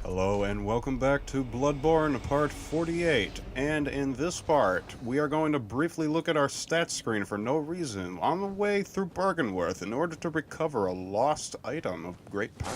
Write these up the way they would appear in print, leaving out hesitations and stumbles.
Hello and welcome back to Bloodborne Part 48, and in this part, we are going to briefly look at our stats screen for no reason on the way through Bergenworth in order to recover a lost item of great power.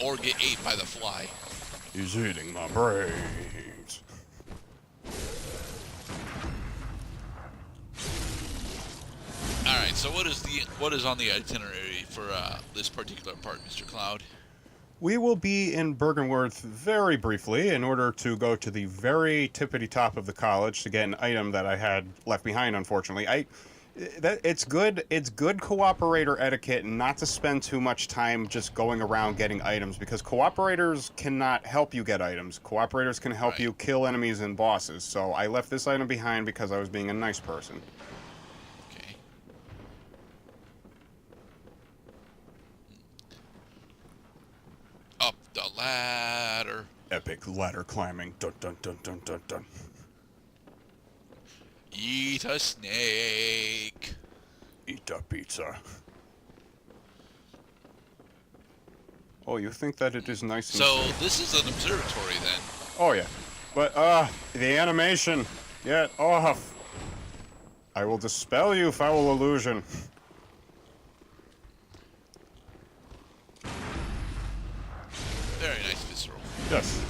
Or get ate by the fly. He's eating my brains. Alright, so what is on the itinerary for this particular part, Mr. Cloud? We will be in Bergenworth very briefly in order to go to the very tippity top of the college to get an item that I had left behind, unfortunately. It's good cooperator etiquette not to spend too much time just going around getting items, because cooperators cannot help you get items. Cooperators can help you kill enemies and bosses. So I left this item behind because I was being a nice person. Okay. Up the ladder. Epic ladder climbing. Dun dun dun dun dun dun. Eat a snake. Eat a pizza. Oh, you think that it is nice and So safe. this is an observatory then. Oh yeah. But the animation. Get off. I will dispel you, foul illusion. Very nice visceral. Yes.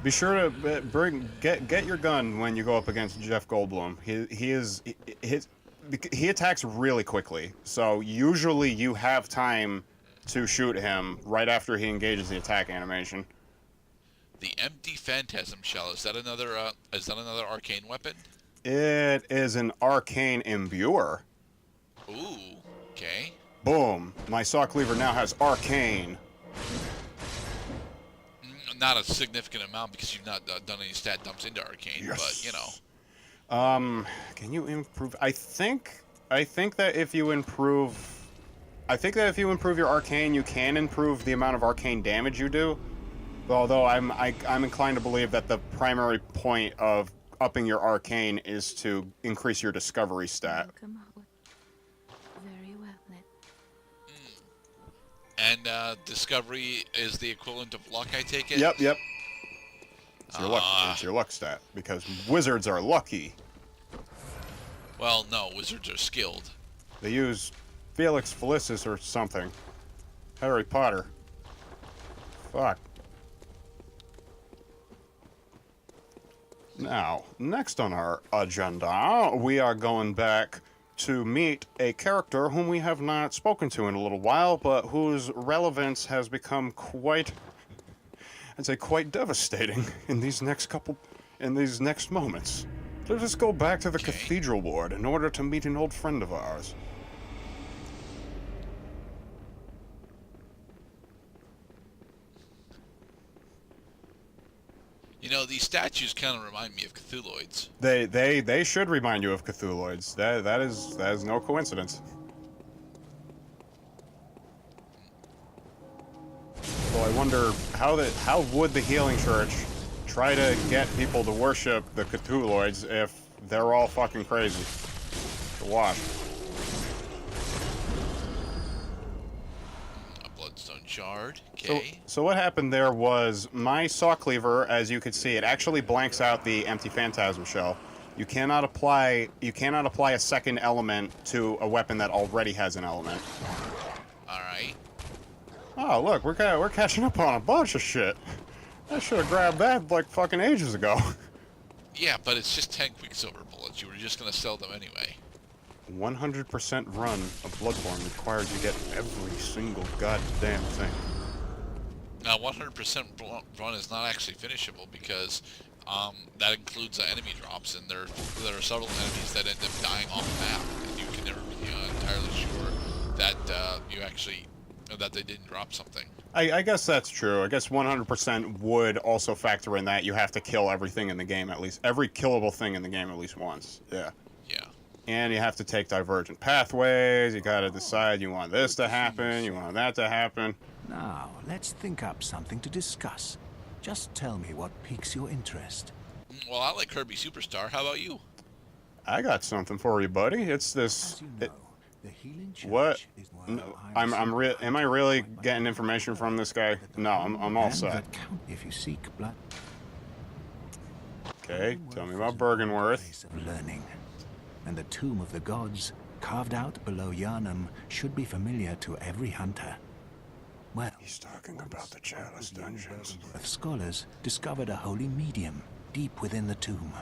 Be sure to get your gun when you go up against Jeff Goldblum. He attacks really quickly, so usually you have time to shoot him right after he engages the attack animation. The empty phantasm shell, is that another arcane weapon? It is an arcane imbuer. Ooh, okay. Boom. My saw cleaver now has arcane. Not a significant amount because you've not done any stat dumps into arcane, Yes. but you know. Can you improve? I think that if you improve your arcane, you can improve the amount of arcane damage you do. Although I'm inclined to believe that the primary point of upping your arcane is to increase your discovery stat. Very well then. And discovery is the equivalent of luck, I take it? Yep. It's your luck. It's your luck stat because wizards are lucky. Well, no, wizards are skilled. They use Felix Felicis or something. Harry Potter. Fuck. Now, next on our agenda, we are going back to meet a character whom we have not spoken to in a little while, but whose relevance has become quite, I'd say, quite devastating in these next moments. Let us go back to the Cathedral Ward in order to meet an old friend of ours. You know, these statues kind of remind me of Cthulhuids. They should remind you of Cthulhuids. That is no coincidence. So I wonder how would the Healing Church try to get people to worship the Cthulhuids if they're all fucking crazy to watch. A bloodstone shard. Okay. So what happened there was my saw cleaver, as you could see, it actually blanks out the empty phantasm shell. You cannot apply a second element to a weapon that already has an element. All right. Oh, look, we're catching up on a bunch of shit. I should have grabbed that like fucking ages ago. Yeah, but it's just 10 Quicksilver bullets. You were just going to sell them anyway. 100% run of Bloodborne requires you get every single goddamn thing. Now, 100% run is not actually finishable because that includes enemy drops, and there are several enemies that end up dying off the map, and you can never be entirely sure that that they didn't drop something. I guess that's true. I guess 100% would also factor in that you have to kill everything in the game at least. Every killable thing in the game at least once. Yeah. Yeah. And you have to take divergent pathways. You gotta decide you want this to happen, you want that to happen. Now, let's think up something to discuss. Just tell me what piques your interest. Well, I like Kirby Superstar. How about you? I got something for you, buddy. It's this... As you know, The healing church What? is where No, I'm am I really getting information from this guy? No, I'm all set. If you seek blood. Okay, tell me about Bergenworth Bergenworth. is an old place of learning, and the tomb of the gods, carved out below Yharnam, should be familiar to every hunter. Well, He's talking about the Chalice dungeons. Bergenworth scholars discovered a holy medium deep within the tomb.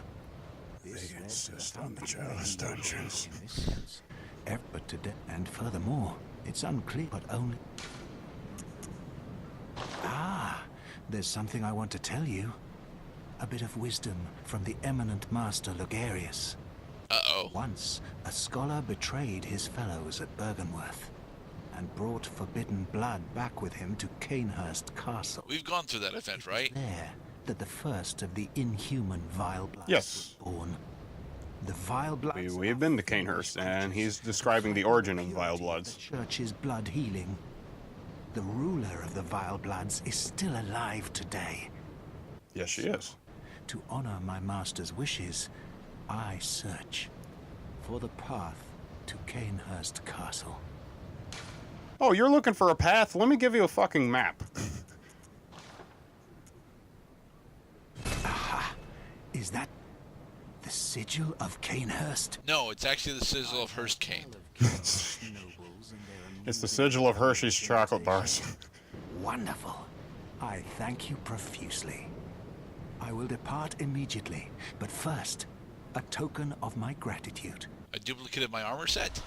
They insist on the Chalice dungeons. In this sense, but today, and furthermore, it's unclear, but only. Ah, there's something I want to tell you. A bit of wisdom from the eminent master Logarius. Uh-oh. Once, a scholar betrayed his fellows at Bergenworth and brought forbidden blood back with him to Canehurst Castle. We've gone through that event, right? There that the first of the inhuman Vile Bloods Yes. was born. The Vile Bloods. We've been to Canehurst, and he's describing the origin of Vile Bloods. The church's blood healing. The ruler of the Vile Bloods is still alive today. Yes, she is. To honor my master's wishes, I search for the path to Canehurst Castle. Oh, you're looking for a path? Let me give you a fucking map. Is that the sigil of Canehurst? No, it's actually the sizzle of Hearst Cane. It's the sigil of Hershey's chocolate bars. Wonderful. I thank you profusely. I will depart immediately, but first, a token of my gratitude. A duplicate of my armor set?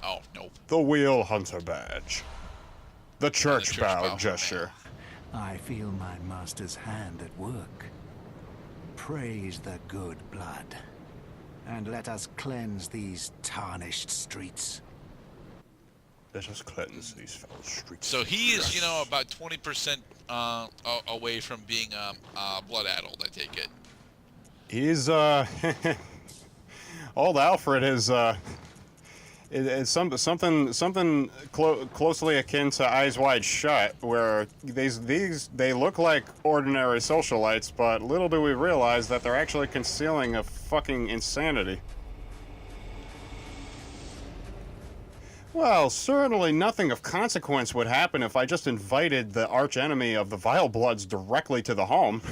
Oh, nope. The Wheel Hunter Badge. The Church church Bow bow. gesture. I feel my master's hand at work. Praise the good blood, and let us cleanse these tarnished streets. Let us cleanse these foul streets. So he is, you know, about 20% away from being blood-addled, I take it. He's, old Alfred is, it's something closely akin to Eyes Wide Shut, where they look like ordinary socialites, but little do we realize that they're actually concealing a fucking insanity. Well, certainly nothing of consequence would happen if I just invited the archenemy of the Vile Bloods directly to the home.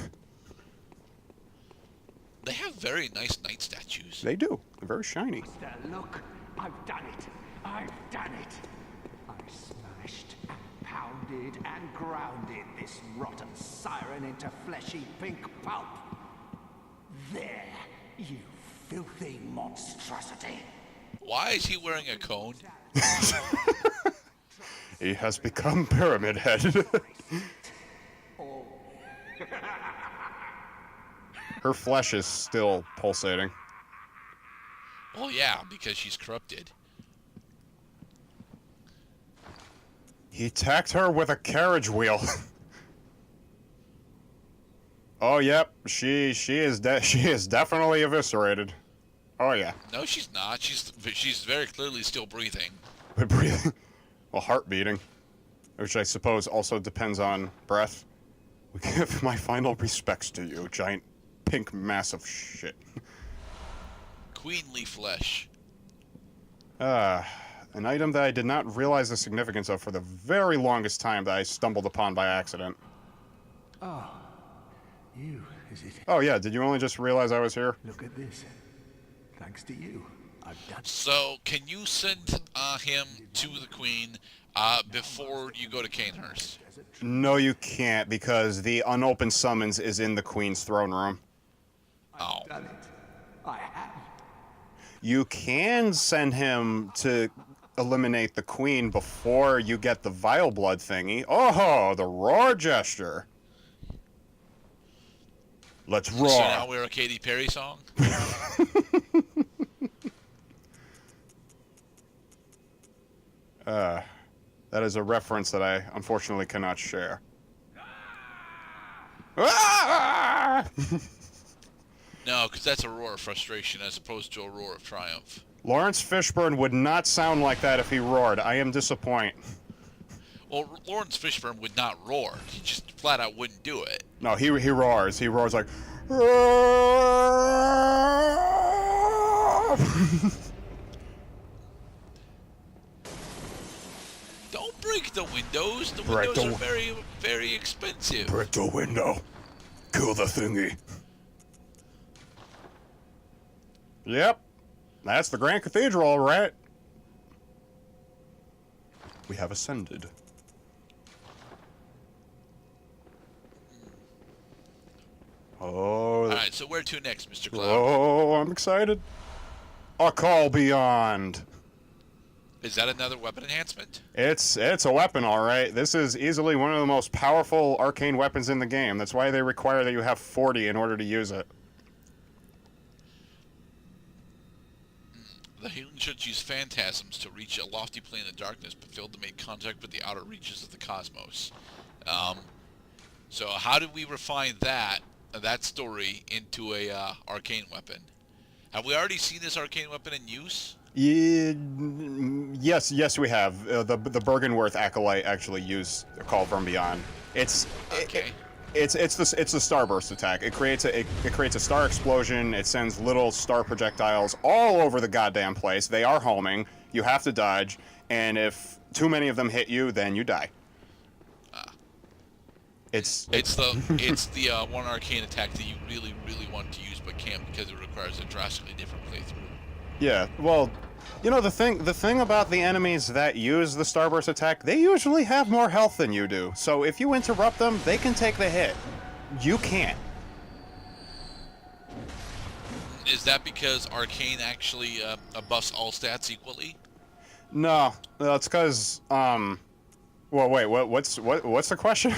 They have very nice knight statues. They do. They're very shiny. Look, I've done it. I've done it. I smashed and pounded and grounded this rotten siren into fleshy pink pulp. There, you filthy monstrosity. Why is he wearing a cone? He has become Pyramidhead. Her flesh is still pulsating. Well, yeah, because she's corrupted. He attacked her with a carriage wheel. Oh, yep. She is definitely eviscerated. Oh yeah. No, she's not. She's very clearly still breathing. But breathing, well, heart beating, which I suppose also depends on breath. We give my final respects to you, giant pink mass of shit. Queenly flesh. An item that I did not realize the significance of for the very longest time that I stumbled upon by accident. Oh, you, is it? Oh yeah, did you only just realize I was here? Look at this. Thanks to you, I've done. So, can you send him to the Queen before you go to Canehurst? No, you can't, because the unopened summons is in the Queen's throne room. Oh. Done it. I have. You can send him to eliminate the Queen before you get the Vile Blood thingy. Oh, the roar gesture. Let's roar. So now we're a Katy Perry song? That is a reference that I unfortunately cannot share. Ah! No, because that's a roar of frustration as opposed to a roar of triumph. Lawrence Fishburne would not sound like that if he roared. I am disappointed. Well, Lawrence Fishburne would not roar. He just flat out wouldn't do it. No, he roars. He roars like... the windows? The Break windows the are very, very expensive. Break the window. Kill the thingy. Yep. That's the Grand Cathedral, all right. We have ascended. Oh. Alright, so where to next, Mr. Cloud? Oh, I'm excited. A call beyond. Is that another weapon enhancement? It's a weapon, all right. This is easily one of the most powerful arcane weapons in the game. That's why they require that you have 40 in order to use it. The healing should use phantasms to reach a lofty plane of darkness, but failed to make contact with the outer reaches of the cosmos. So how did we refine that story into a arcane weapon? Have we already seen this arcane weapon in use? Yes, we have. The Bergenworth acolyte actually used a call from beyond. It's Okay. It's the starburst attack. It creates a star explosion. It sends little star projectiles all over the goddamn place. They are homing. You have to dodge, and if too many of them hit you, then you die. It's the one arcane attack that you really want to use but can't because it requires a drastically different playthrough. Yeah. Well, you know the thing about the enemies that use the starburst attack, they usually have more health than you do. So if you interrupt them, they can take the hit. You can't. Is that because arcane actually buffs all stats equally? No, that's because well, wait. What's the question?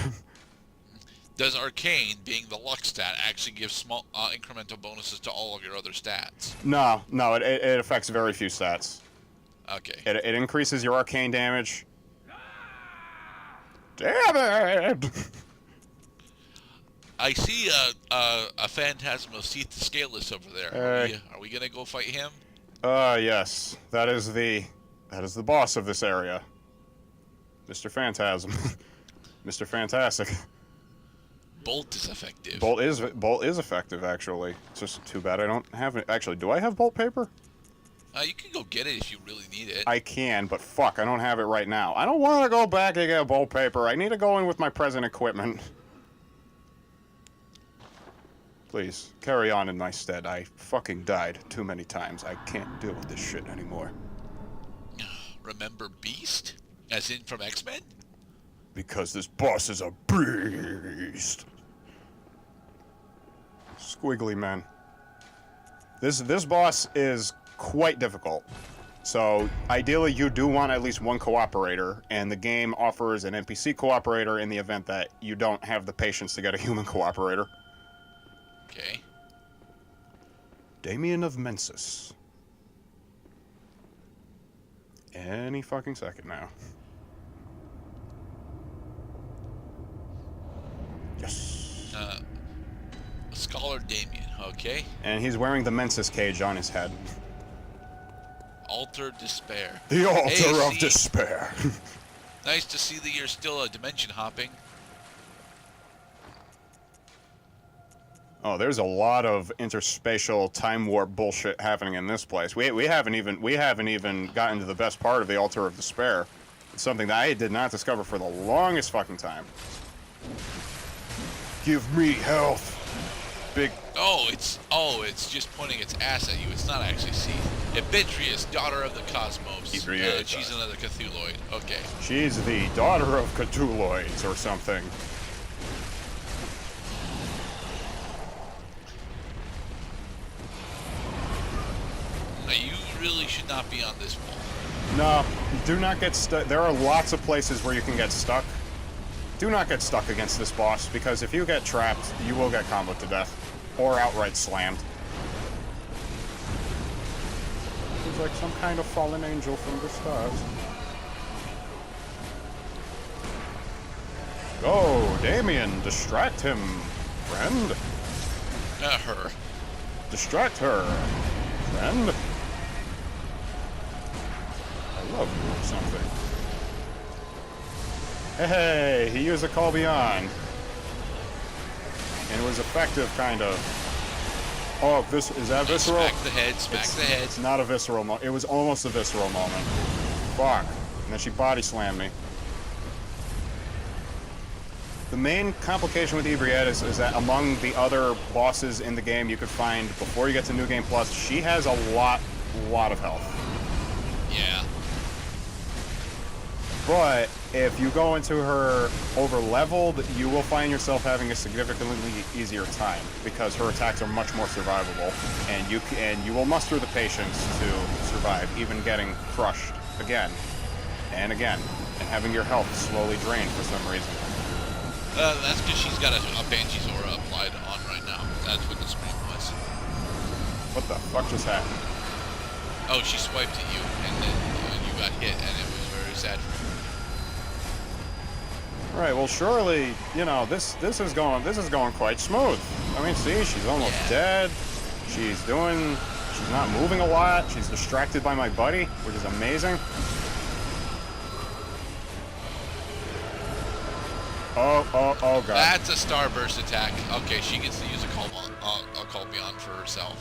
Does arcane, being the luck stat, actually give small incremental bonuses to all of your other stats? No. It affects very few stats. Okay. It increases your arcane damage. Damn it! I see a phantasm of Seath the Scaleless over there. Are we gonna go fight him? Yes. That is the boss of this area. Mr. Phantasm. Mr. Fantastic. Bolt is effective. Bolt is effective, actually. It's just too bad I don't have it. Actually, do I have bolt paper? You can go get it if you really need it. I can, but fuck, I don't have it right now. I don't want to go back and get bolt paper. I need to go in with my present equipment. Please, carry on in my stead. I fucking died too many times. I can't deal with this shit anymore. Remember Beast? As in from X-Men? Because this boss is a beast. Squiggly man. This boss is quite difficult. So ideally you do want at least one cooperator, and the game offers an NPC cooperator in the event that you don't have the patience to get a human cooperator. Okay. Damien of Mensis. Any fucking second now. Yes. Scholar Damien, okay. And he's wearing the Mensis cage on his head. Altar Despair. The Altar Hey, of Despair. Nice to see that you're still dimension hopping. Oh, there's a lot of interspatial time warp bullshit happening in this place. We haven't even gotten to the best part of the Altar of Despair. It's something that I did not discover for the longest fucking time. Give me health. Big. Oh, it's just pointing its ass at you. It's not actually Seath. Ebitrius, daughter of the cosmos. She's another Cthulhuid. Okay. She's the daughter of Cthulhuids or something. Now, you really should not be on this wall. No, do not get stuck. There are lots of places where you can get stuck. Do not get stuck against this boss, because if you get trapped, you will get comboed to death. Or outright slammed. He's like some kind of fallen angel from the stars. Go, Damien, distract him, friend. Her. Distract her, friend. I love you or something. Hey, he used a call beyond. And it was effective, kind of. Oh, is that visceral? Smack the head, smack the head. It's not a visceral moment. It was almost a visceral moment. Fuck. And then she body slammed me. The main complication with Ibriette is that among the other bosses in the game you could find before you get to New Game Plus, she has a lot of health. Yeah. But if you go into her over-leveled, you will find yourself having a significantly easier time because her attacks are much more survivable, and you will muster the patience to survive, even getting crushed again and again, and having your health slowly drain for some reason. That's because she's got a Banshee's aura applied on right now. That's what the scream was. What the fuck just happened? Oh, she swiped at you, and then you got hit, and it was very sad for you. All right, well, surely, you know, this is going quite smooth. I mean, see, she's almost dead. She's not moving a lot. She's distracted by my buddy, which is amazing. Oh, God. That's a starburst attack. Okay, she gets to use a call beyond for herself.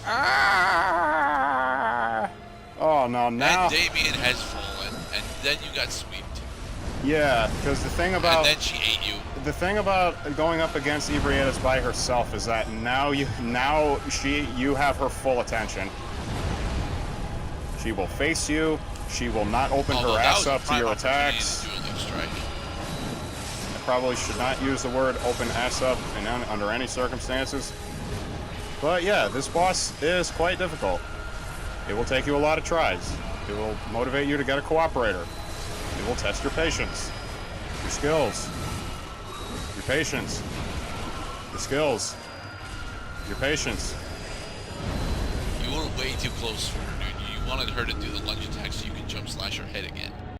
Oh, no, now... And Damien has fallen, and then you got sweeped. Yeah, because the thing about... And then she ate you. The thing about going up against Ibriette by herself is that now you have her full attention. She will face you. She will not open her ass up to your attacks. I probably should not use the word open ass up under any circumstances. But yeah, this boss is quite difficult. It will take you a lot of tries. It will motivate you to get a cooperator. It will test your patience, your skills, your patience, your skills, your patience. You were way too close for her, dude. You wanted her to do the lunge attack so you could jump slash her head again.